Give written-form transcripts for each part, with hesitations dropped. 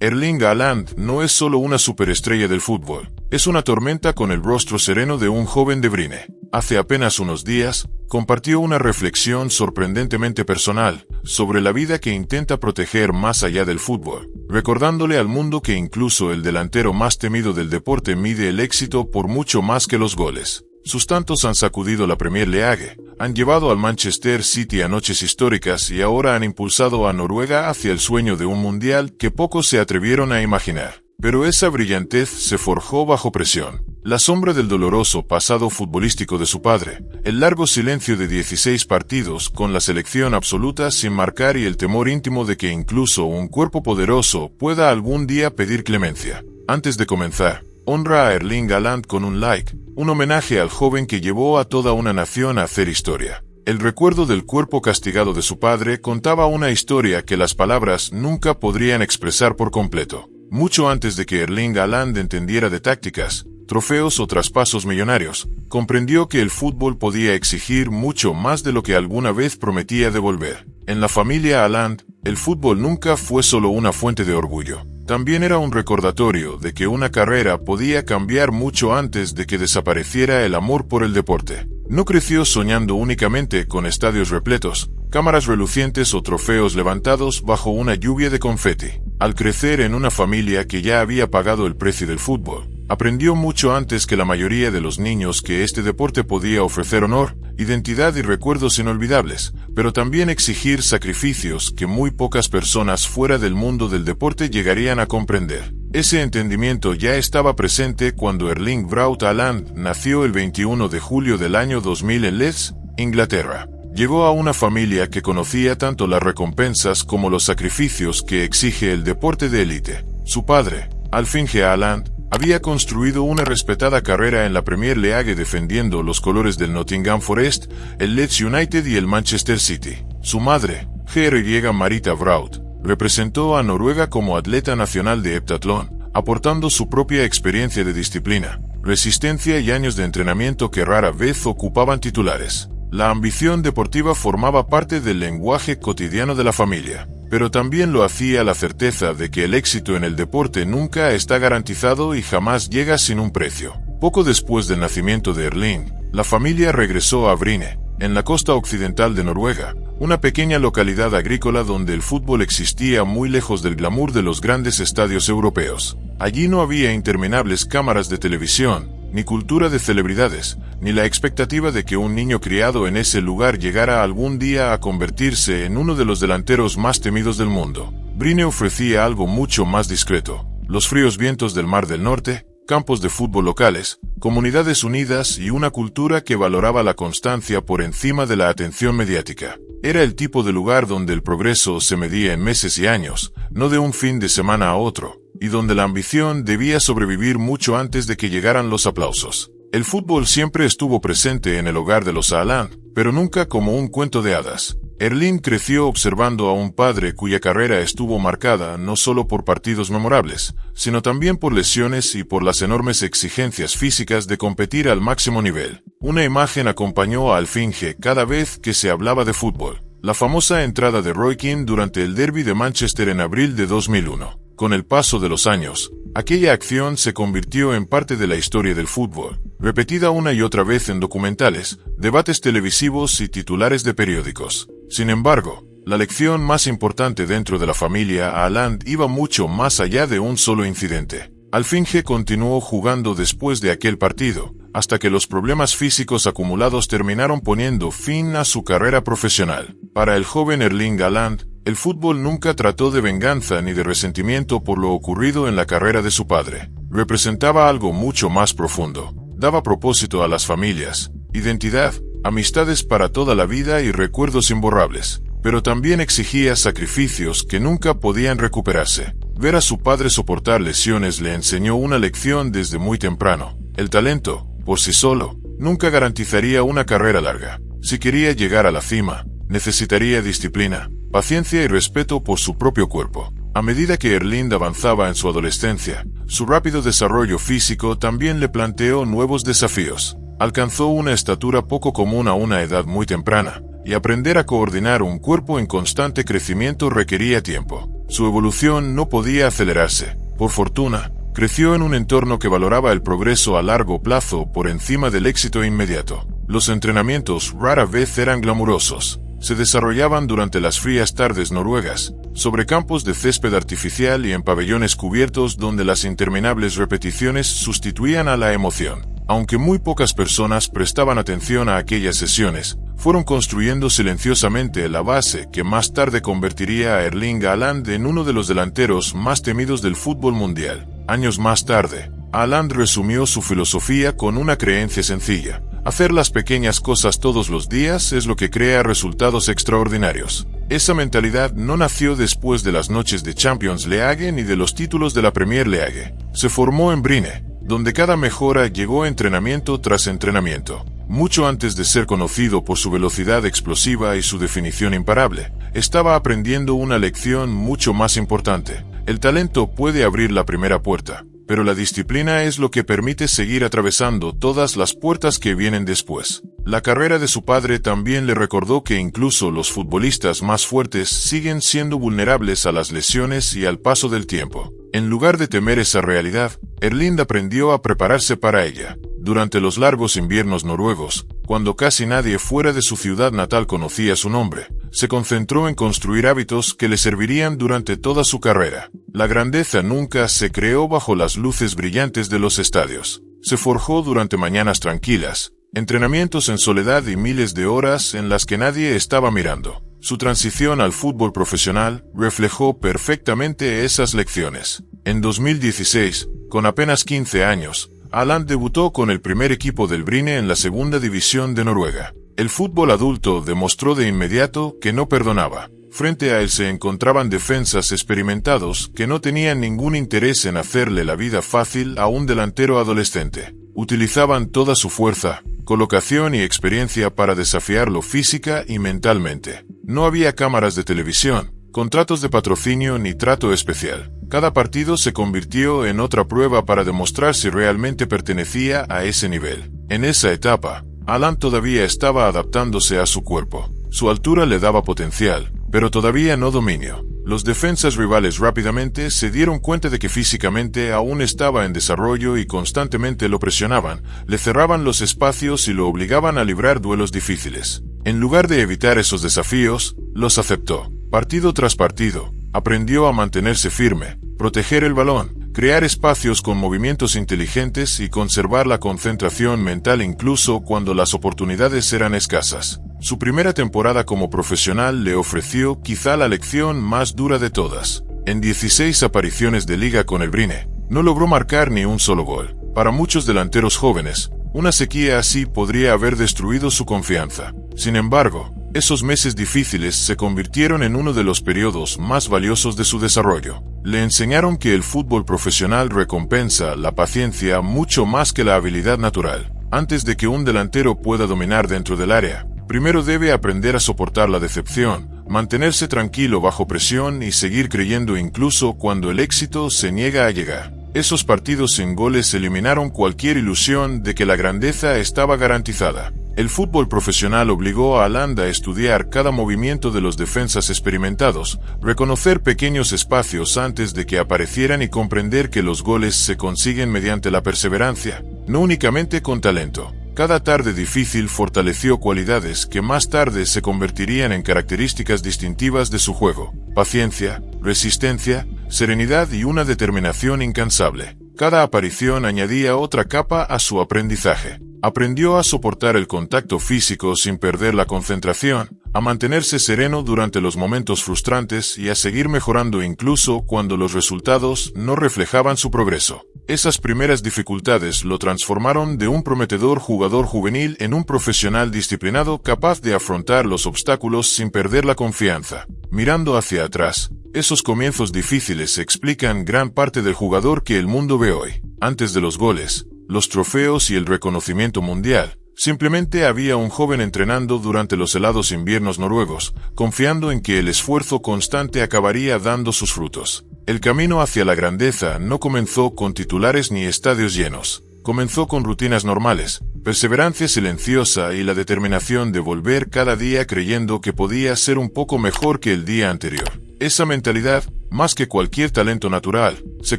Erling Haaland no es solo una superestrella del fútbol, es una tormenta con el rostro sereno de un joven de Brine. Hace apenas unos días, compartió una reflexión sorprendentemente personal sobre la vida que intenta proteger más allá del fútbol, recordándole al mundo que incluso el delantero más temido del deporte mide el éxito por mucho más que los goles. Sus tantos han sacudido la Premier League, han llevado al Manchester City a noches históricas y ahora han impulsado a Noruega hacia el sueño de un mundial que pocos se atrevieron a imaginar. Pero esa brillantez se forjó bajo presión. La sombra del doloroso pasado futbolístico de su padre, el largo silencio de 16 partidos con la selección absoluta sin marcar y el temor íntimo de que incluso un cuerpo poderoso pueda algún día pedir clemencia. Antes de comenzar, honra a Erling Haaland con un like, un homenaje al joven que llevó a toda una nación a hacer historia. El recuerdo del cuerpo castigado de su padre contaba una historia que las palabras nunca podrían expresar por completo. Mucho antes de que Erling Haaland entendiera de tácticas, trofeos o traspasos millonarios, comprendió que el fútbol podía exigir mucho más de lo que alguna vez prometía devolver. En la familia Haaland, el fútbol nunca fue solo una fuente de orgullo. También era un recordatorio de que una carrera podía cambiar mucho antes de que desapareciera el amor por el deporte. No creció soñando únicamente con estadios repletos, cámaras relucientes o trofeos levantados bajo una lluvia de confeti. Al crecer en una familia que ya había pagado el precio del fútbol, aprendió mucho antes que la mayoría de los niños que este deporte podía ofrecer honor, identidad y recuerdos inolvidables, pero también exigir sacrificios que muy pocas personas fuera del mundo del deporte llegarían a comprender. Ese entendimiento ya estaba presente cuando Erling Braut Haaland nació el 21 de julio del año 2000 en Leeds, Inglaterra. Llegó a una familia que conocía tanto las recompensas como los sacrificios que exige el deporte de élite. Su padre, Alf-Inge Haaland, había construido una respetada carrera en la Premier League defendiendo los colores del Nottingham Forest, el Leeds United y el Manchester City. Su madre, G.R. Marita Braut, representó a Noruega como atleta nacional de heptatlón, aportando su propia experiencia de disciplina, resistencia y años de entrenamiento que rara vez ocupaban titulares. La ambición deportiva formaba parte del lenguaje cotidiano de la familia, pero también lo hacía la certeza de que el éxito en el deporte nunca está garantizado y jamás llega sin un precio. Poco después del nacimiento de Erling, la familia regresó a Bryne, en la costa occidental de Noruega, una pequeña localidad agrícola donde el fútbol existía muy lejos del glamour de los grandes estadios europeos. Allí no había interminables cámaras de televisión, ni cultura de celebridades, ni la expectativa de que un niño criado en ese lugar llegara algún día a convertirse en uno de los delanteros más temidos del mundo. Bryne ofrecía algo mucho más discreto: los fríos vientos del Mar del Norte, campos de fútbol locales, comunidades unidas y una cultura que valoraba la constancia por encima de la atención mediática. Era el tipo de lugar donde el progreso se medía en meses y años, no de un fin de semana a otro, y donde la ambición debía sobrevivir mucho antes de que llegaran los aplausos. El fútbol siempre estuvo presente en el hogar de los Haaland, pero nunca como un cuento de hadas. Erling creció observando a un padre cuya carrera estuvo marcada no solo por partidos memorables, sino también por lesiones y por las enormes exigencias físicas de competir al máximo nivel. Una imagen acompañó a Alf-Inge cada vez que se hablaba de fútbol: la famosa entrada de Roy Keane durante el derbi de Manchester en abril de 2001. Con el paso de los años, aquella acción se convirtió en parte de la historia del fútbol, repetida una y otra vez en documentales, debates televisivos y titulares de periódicos. Sin embargo, la lección más importante dentro de la familia Haaland iba mucho más allá de un solo incidente. Alf-Inge continuó jugando después de aquel partido, hasta que los problemas físicos acumulados terminaron poniendo fin a su carrera profesional. Para el joven Erling Haaland, el fútbol nunca trató de venganza ni de resentimiento por lo ocurrido en la carrera de su padre. Representaba algo mucho más profundo. Daba propósito a las familias, identidad, amistades para toda la vida y recuerdos imborrables. Pero también exigía sacrificios que nunca podían recuperarse. Ver a su padre soportar lesiones le enseñó una lección desde muy temprano. El talento, por sí solo, nunca garantizaría una carrera larga. Si quería llegar a la cima, necesitaría disciplina, paciencia y respeto por su propio cuerpo. A medida que Erling avanzaba en su adolescencia, su rápido desarrollo físico también le planteó nuevos desafíos. Alcanzó una estatura poco común a una edad muy temprana, y aprender a coordinar un cuerpo en constante crecimiento requería tiempo. Su evolución no podía acelerarse. Por fortuna, creció en un entorno que valoraba el progreso a largo plazo por encima del éxito inmediato. Los entrenamientos rara vez eran glamurosos. Se desarrollaban durante las frías tardes noruegas, sobre campos de césped artificial y en pabellones cubiertos donde las interminables repeticiones sustituían a la emoción. Aunque muy pocas personas prestaban atención a aquellas sesiones, fueron construyendo silenciosamente la base que más tarde convertiría a Erling Haaland en uno de los delanteros más temidos del fútbol mundial. Años más tarde, Haaland resumió su filosofía con una creencia sencilla: hacer las pequeñas cosas todos los días es lo que crea resultados extraordinarios. Esa mentalidad no nació después de las noches de Champions League ni de los títulos de la Premier League. Se formó en Bryne, donde cada mejora llegó entrenamiento tras entrenamiento. Mucho antes de ser conocido por su velocidad explosiva y su definición imparable, estaba aprendiendo una lección mucho más importante. El talento puede abrir la primera puerta, pero la disciplina es lo que permite seguir atravesando todas las puertas que vienen después. La carrera de su padre también le recordó que incluso los futbolistas más fuertes siguen siendo vulnerables a las lesiones y al paso del tiempo. En lugar de temer esa realidad, Erling aprendió a prepararse para ella. Durante los largos inviernos noruegos, cuando casi nadie fuera de su ciudad natal conocía su nombre, se concentró en construir hábitos que le servirían durante toda su carrera. La grandeza nunca se creó bajo las luces brillantes de los estadios. Se forjó durante mañanas tranquilas, entrenamientos en soledad y miles de horas en las que nadie estaba mirando. Su transición al fútbol profesional reflejó perfectamente esas lecciones. En 2016, con apenas 15 años, Haaland debutó con el primer equipo del Bryne en la segunda división de Noruega. El fútbol adulto demostró de inmediato que no perdonaba. Frente a él se encontraban defensas experimentados que no tenían ningún interés en hacerle la vida fácil a un delantero adolescente. Utilizaban toda su fuerza, colocación y experiencia para desafiarlo física y mentalmente. No había cámaras de televisión, contratos de patrocinio ni trato especial. Cada partido se convirtió en otra prueba para demostrar si realmente pertenecía a ese nivel. En esa etapa, Haaland todavía estaba adaptándose a su cuerpo. Su altura le daba potencial, pero todavía no dominio. Los defensas rivales rápidamente se dieron cuenta de que físicamente aún estaba en desarrollo y constantemente lo presionaban, le cerraban los espacios y lo obligaban a librar duelos difíciles. En lugar de evitar esos desafíos, los aceptó. Partido tras partido, aprendió a mantenerse firme, proteger el balón, crear espacios con movimientos inteligentes y conservar la concentración mental incluso cuando las oportunidades eran escasas. Su primera temporada como profesional le ofreció quizá la lección más dura de todas. En 16 apariciones de liga con el Bryne, no logró marcar ni un solo gol. Para muchos delanteros jóvenes, una sequía así podría haber destruido su confianza. Sin embargo, esos meses difíciles se convirtieron en uno de los periodos más valiosos de su desarrollo. Le enseñaron que el fútbol profesional recompensa la paciencia mucho más que la habilidad natural. Antes de que un delantero pueda dominar dentro del área, primero debe aprender a soportar la decepción, mantenerse tranquilo bajo presión y seguir creyendo incluso cuando el éxito se niega a llegar. Esos partidos sin goles eliminaron cualquier ilusión de que la grandeza estaba garantizada. El fútbol profesional obligó a Haaland a estudiar cada movimiento de los defensas experimentados, reconocer pequeños espacios antes de que aparecieran y comprender que los goles se consiguen mediante la perseverancia, no únicamente con talento. Cada tarde difícil fortaleció cualidades que más tarde se convertirían en características distintivas de su juego: paciencia, resistencia, serenidad y una determinación incansable. Cada aparición añadía otra capa a su aprendizaje. Aprendió a soportar el contacto físico sin perder la concentración, a mantenerse sereno durante los momentos frustrantes y a seguir mejorando incluso cuando los resultados no reflejaban su progreso. Esas primeras dificultades lo transformaron de un prometedor jugador juvenil en un profesional disciplinado capaz de afrontar los obstáculos sin perder la confianza. Mirando hacia atrás, esos comienzos difíciles explican gran parte del jugador que el mundo ve hoy. Antes de los goles, los trofeos y el reconocimiento mundial, simplemente había un joven entrenando durante los helados inviernos noruegos, confiando en que el esfuerzo constante acabaría dando sus frutos. El camino hacia la grandeza no comenzó con titulares ni estadios llenos. Comenzó con rutinas normales, perseverancia silenciosa y la determinación de volver cada día creyendo que podía ser un poco mejor que el día anterior. Esa mentalidad, más que cualquier talento natural, se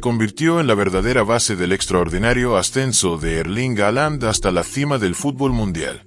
convirtió en la verdadera base del extraordinario ascenso de Erling Haaland hasta la cima del fútbol mundial.